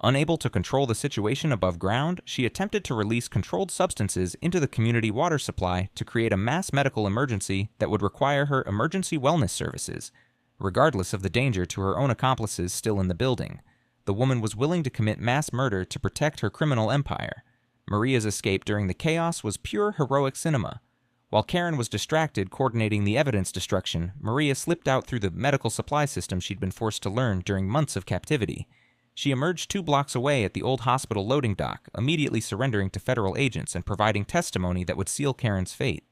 A: Unable to control the situation above ground, she attempted to release controlled substances into the community water supply to create a mass medical emergency that would require her emergency wellness services, regardless of the danger to her own accomplices still in the building. The woman was willing to commit mass murder to protect her criminal empire. Maria's escape during the chaos was pure heroic cinema. While Karen was distracted coordinating the evidence destruction, Maria slipped out through the medical supply system she'd been forced to learn during months of captivity. She emerged 2 blocks away at the old hospital loading dock, immediately surrendering to federal agents and providing testimony that would seal Karen's fate.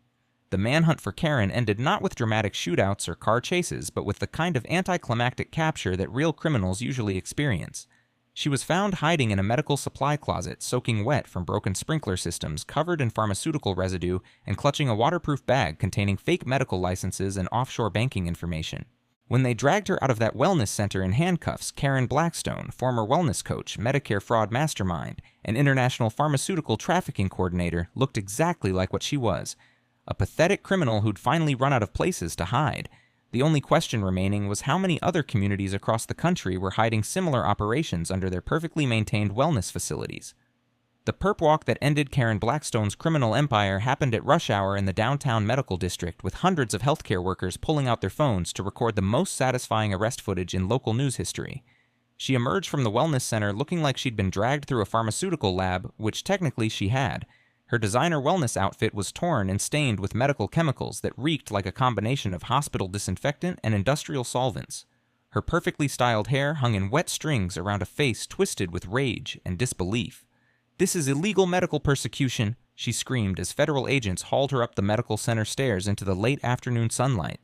A: The manhunt for Karen ended not with dramatic shootouts or car chases, but with the kind of anticlimactic capture that real criminals usually experience. She was found hiding in a medical supply closet, soaking wet from broken sprinkler systems, covered in pharmaceutical residue, and clutching a waterproof bag containing fake medical licenses and offshore banking information. When they dragged her out of that wellness center in handcuffs, Karen Blackstone, former wellness coach, Medicare fraud mastermind, and international pharmaceutical trafficking coordinator, looked exactly like what she was. A pathetic criminal who'd finally run out of places to hide. The only question remaining was how many other communities across the country were hiding similar operations under their perfectly maintained wellness facilities. The perp walk that ended Karen Blackstone's criminal empire happened at rush hour in the downtown medical district, with hundreds of healthcare workers pulling out their phones to record the most satisfying arrest footage in local news history. She emerged from the wellness center looking like she'd been dragged through a pharmaceutical lab, which technically she had. Her designer wellness outfit was torn and stained with medical chemicals that reeked like a combination of hospital disinfectant and industrial solvents. Her perfectly styled hair hung in wet strings around a face twisted with rage and disbelief. "This is illegal medical persecution," she screamed as federal agents hauled her up the medical center stairs into the late afternoon sunlight.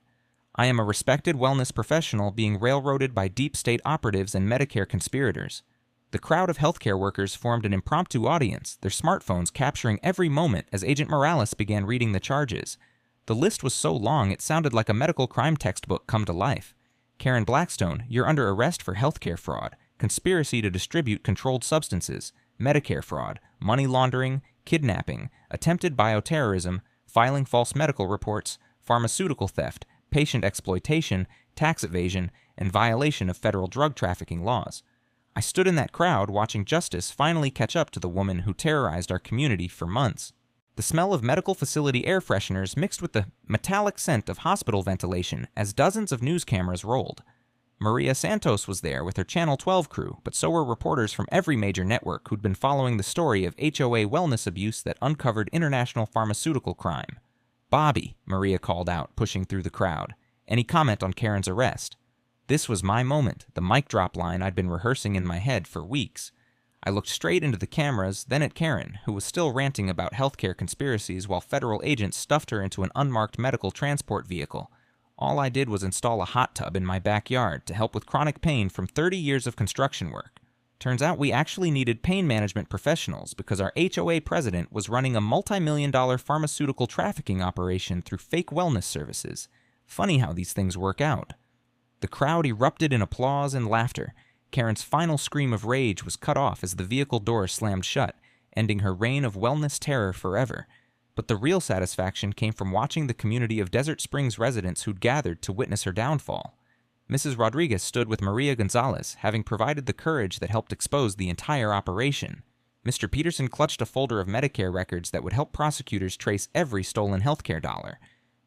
A: "I am a respected wellness professional being railroaded by deep state operatives and Medicare conspirators." The crowd of healthcare workers formed an impromptu audience, their smartphones capturing every moment as Agent Morales began reading the charges. The list was so long it sounded like a medical crime textbook come to life. "Karen Blackstone, you're under arrest for healthcare fraud, conspiracy to distribute controlled substances, Medicare fraud, money laundering, kidnapping, attempted bioterrorism, filing false medical reports, pharmaceutical theft, patient exploitation, tax evasion, and violation of federal drug trafficking laws." I stood in that crowd watching justice finally catch up to the woman who terrorized our community for months. The smell of medical facility air fresheners mixed with the metallic scent of hospital ventilation as dozens of news cameras rolled. Maria Santos was there with her Channel 12 crew, but so were reporters from every major network who'd been following the story of HOA wellness abuse that uncovered international pharmaceutical crime. "Bobby," Maria called out, pushing through the crowd. "Any comment on Karen's arrest?" This was my moment, the mic drop line I'd been rehearsing in my head for weeks. I looked straight into the cameras, then at Karen, who was still ranting about healthcare conspiracies while federal agents stuffed her into an unmarked medical transport vehicle. All I did was install a hot tub in my backyard to help with chronic pain from 30 years of construction work. Turns out we actually needed pain management professionals because our HOA president was running a multi-million-dollar pharmaceutical trafficking operation through fake wellness services. Funny how these things work out. The crowd erupted in applause and laughter. Karen's final scream of rage was cut off as the vehicle door slammed shut, ending her reign of wellness terror forever. But the real satisfaction came from watching the community of Desert Springs residents who'd gathered to witness her downfall. Mrs. Rodriguez stood with Maria Gonzalez, having provided the courage that helped expose the entire operation. Mr. Peterson clutched a folder of Medicare records that would help prosecutors trace every stolen healthcare dollar.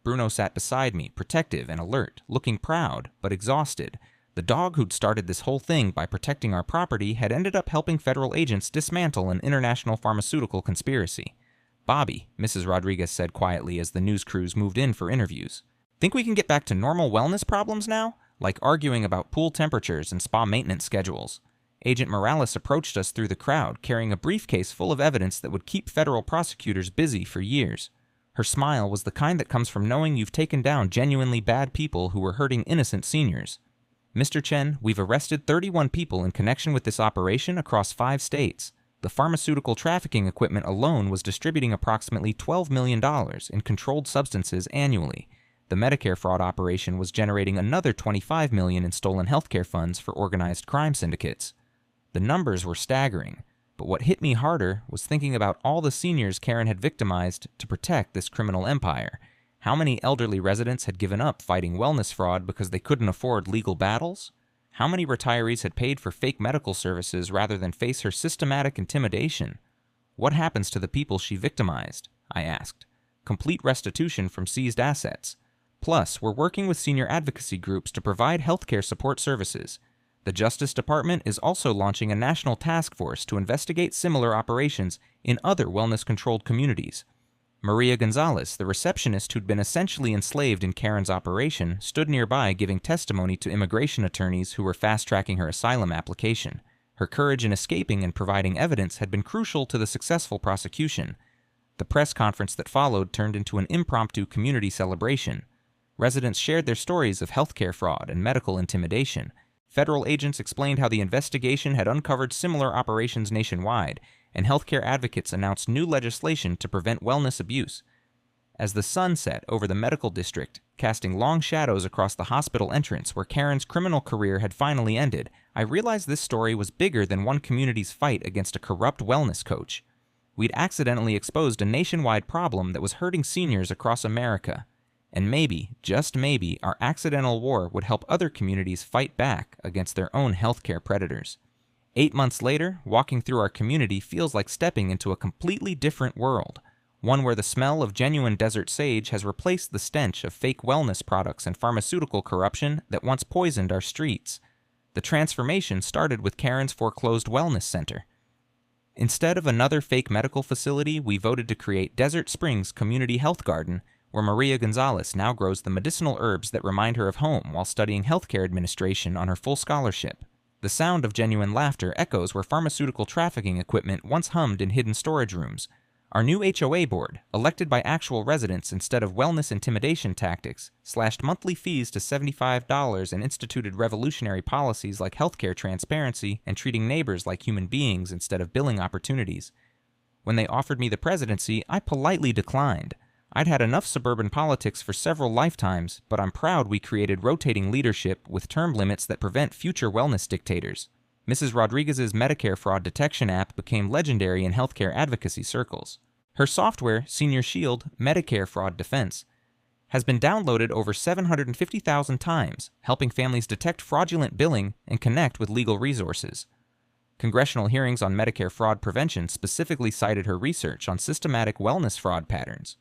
A: Bruno sat beside me, protective and alert, looking proud, but exhausted. The dog who'd started this whole thing by protecting our property had ended up helping federal agents dismantle an international pharmaceutical conspiracy. "Bobby," Mrs. Rodriguez said quietly as the news crews moved in for interviews. "Think we can get back to normal wellness problems now? Like arguing about pool temperatures and spa maintenance schedules." Agent Morales approached us through the crowd, carrying a briefcase full of evidence that would keep federal prosecutors busy for years. Her smile was the kind that comes from knowing you've taken down genuinely bad people who were hurting innocent seniors. "Mr. Chen, we've arrested 31 people in connection with this operation across 5 states. The pharmaceutical trafficking equipment alone was distributing approximately $12 million in controlled substances annually. The Medicare fraud operation was generating another $25 million in stolen healthcare funds for organized crime syndicates." The numbers were staggering, but what hit me harder was thinking about all the seniors Karen had victimized to protect this criminal empire. How many elderly residents had given up fighting wellness fraud because they couldn't afford legal battles? How many retirees had paid for fake medical services rather than face her systematic intimidation? "What happens to the people she victimized?" I asked. "Complete restitution from seized assets. Plus, we're working with senior advocacy groups to provide healthcare support services. The Justice Department is also launching a national task force to investigate similar operations in other wellness-controlled communities." Maria Gonzalez, the receptionist who'd been essentially enslaved in Karen's operation, stood nearby giving testimony to immigration attorneys who were fast-tracking her asylum application. Her courage in escaping and providing evidence had been crucial to the successful prosecution. The press conference that followed turned into an impromptu community celebration. Residents shared their stories of healthcare fraud and medical intimidation. Federal agents explained how the investigation had uncovered similar operations nationwide, and healthcare advocates announced new legislation to prevent wellness abuse. As the sun set over the medical district, casting long shadows across the hospital entrance where Karen's criminal career had finally ended, I realized this story was bigger than one community's fight against a corrupt wellness coach. We'd accidentally exposed a nationwide problem that was hurting seniors across America. And maybe, just maybe, our accidental war would help other communities fight back against their own healthcare predators. 8 months later, walking through our community feels like stepping into a completely different world. One where the smell of genuine desert sage has replaced the stench of fake wellness products and pharmaceutical corruption that once poisoned our streets. The transformation started with Karen's foreclosed wellness center. Instead of another fake medical facility, we voted to create Desert Springs Community Health Garden, where Maria Gonzalez now grows the medicinal herbs that remind her of home while studying healthcare administration on her full scholarship. The sound of genuine laughter echoes where pharmaceutical trafficking equipment once hummed in hidden storage rooms. Our new HOA board, elected by actual residents instead of wellness intimidation tactics, slashed monthly fees to $75 and instituted revolutionary policies like healthcare transparency and treating neighbors like human beings instead of billing opportunities. When they offered me the presidency, I politely declined. I'd had enough suburban politics for several lifetimes, but I'm proud we created rotating leadership with term limits that prevent future wellness dictators. Mrs. Rodriguez's Medicare fraud detection app became legendary in healthcare advocacy circles. Her software, Senior Shield, Medicare Fraud Defense, has been downloaded over 750,000 times, helping families detect fraudulent billing and connect with legal resources. Congressional hearings on Medicare fraud prevention specifically cited her research on systematic wellness fraud patterns.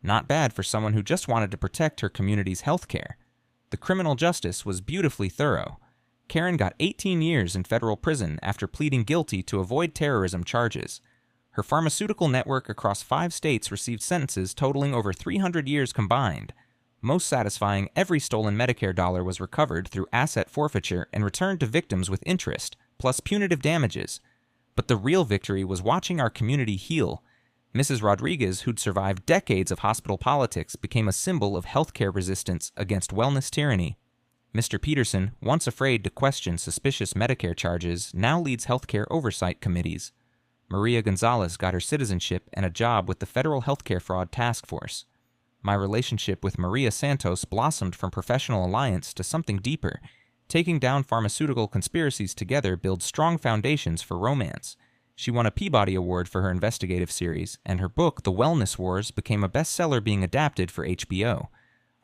A: Not bad for someone who just wanted to protect her community's health care. The criminal justice was beautifully thorough. Karen got 18 years in federal prison after pleading guilty to avoid terrorism charges. Her pharmaceutical network across 5 states received sentences totaling over 300 years combined. Most satisfying, every stolen Medicare dollar was recovered through asset forfeiture and returned to victims with interest, plus punitive damages. But the real victory was watching our community heal. Mrs. Rodriguez, who'd survived decades of hospital politics, became a symbol of healthcare resistance against wellness tyranny. Mr. Peterson, once afraid to question suspicious Medicare charges, now leads healthcare oversight committees. Maria Gonzalez got her citizenship and a job with the Federal Healthcare Fraud Task Force. My relationship with Maria Santos blossomed from professional alliance to something deeper. Taking down pharmaceutical conspiracies together builds strong foundations for romance. She won a Peabody Award for her investigative series, and her book, The Wellness Wars, became a bestseller being adapted for HBO.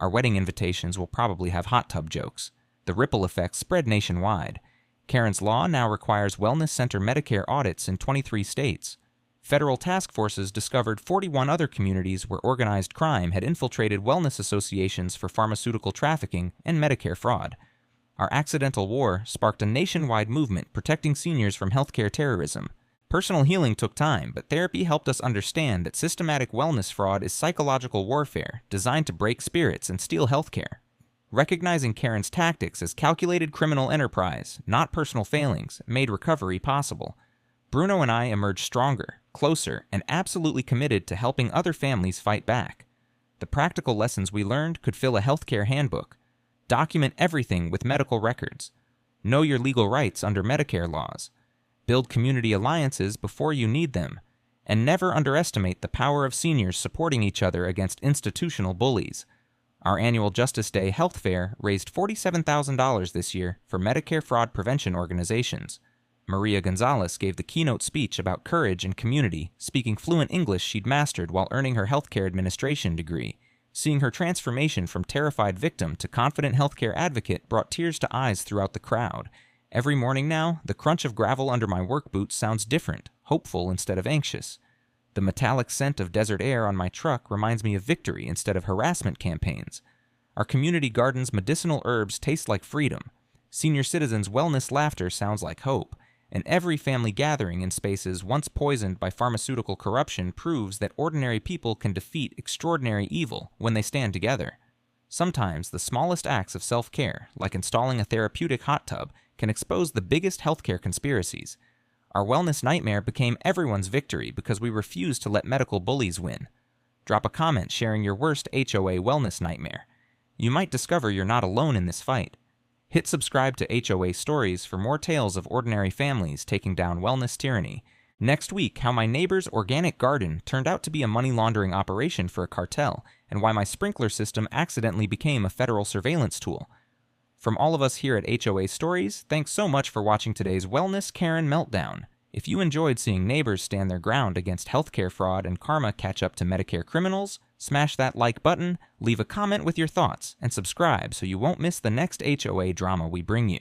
A: Our wedding invitations will probably have hot tub jokes. The ripple effects spread nationwide. Karen's law now requires wellness center Medicare audits in 23 states. Federal task forces discovered 41 other communities where organized crime had infiltrated wellness associations for pharmaceutical trafficking and Medicare fraud. Our accidental war sparked a nationwide movement protecting seniors from healthcare terrorism. Personal healing took time, but therapy helped us understand that systematic wellness fraud is psychological warfare designed to break spirits and steal healthcare. Recognizing Karen's tactics as calculated criminal enterprise, not personal failings, made recovery possible. Bruno and I emerged stronger, closer, and absolutely committed to helping other families fight back. The practical lessons we learned could fill a healthcare handbook. Document everything with medical records. Know your legal rights under Medicare laws. Build community alliances before you need them, and never underestimate the power of seniors supporting each other against institutional bullies. Our annual Justice Day Health Fair raised $47,000 this year for Medicare fraud prevention organizations. Maria Gonzalez gave the keynote speech about courage and community, speaking fluent English she'd mastered while earning her healthcare administration degree. Seeing her transformation from terrified victim to confident healthcare advocate brought tears to eyes throughout the crowd. Every morning now, the crunch of gravel under my work boots sounds different, hopeful instead of anxious. The metallic scent of desert air on my truck reminds me of victory instead of harassment campaigns. Our community garden's medicinal herbs taste like freedom. Senior citizens' wellness laughter sounds like hope. And every family gathering in spaces once poisoned by pharmaceutical corruption proves that ordinary people can defeat extraordinary evil when they stand together. Sometimes the smallest acts of self-care, like installing a therapeutic hot tub, can expose the biggest healthcare conspiracies. Our wellness nightmare became everyone's victory because we refused to let medical bullies win. Drop a comment sharing your worst HOA wellness nightmare. You might discover you're not alone in this fight. Hit subscribe to HOA Stories for more tales of ordinary families taking down wellness tyranny. Next week, how my neighbor's organic garden turned out to be a money laundering operation for a cartel, and why my sprinkler system accidentally became a federal surveillance tool. From all of us here at HOA Stories, thanks so much for watching today's Wellness Karen Meltdown. If you enjoyed seeing neighbors stand their ground against healthcare fraud and karma catch up to Medicare criminals, Smash that like button, leave a comment with your thoughts, and subscribe so you won't miss the next HOA drama we bring you.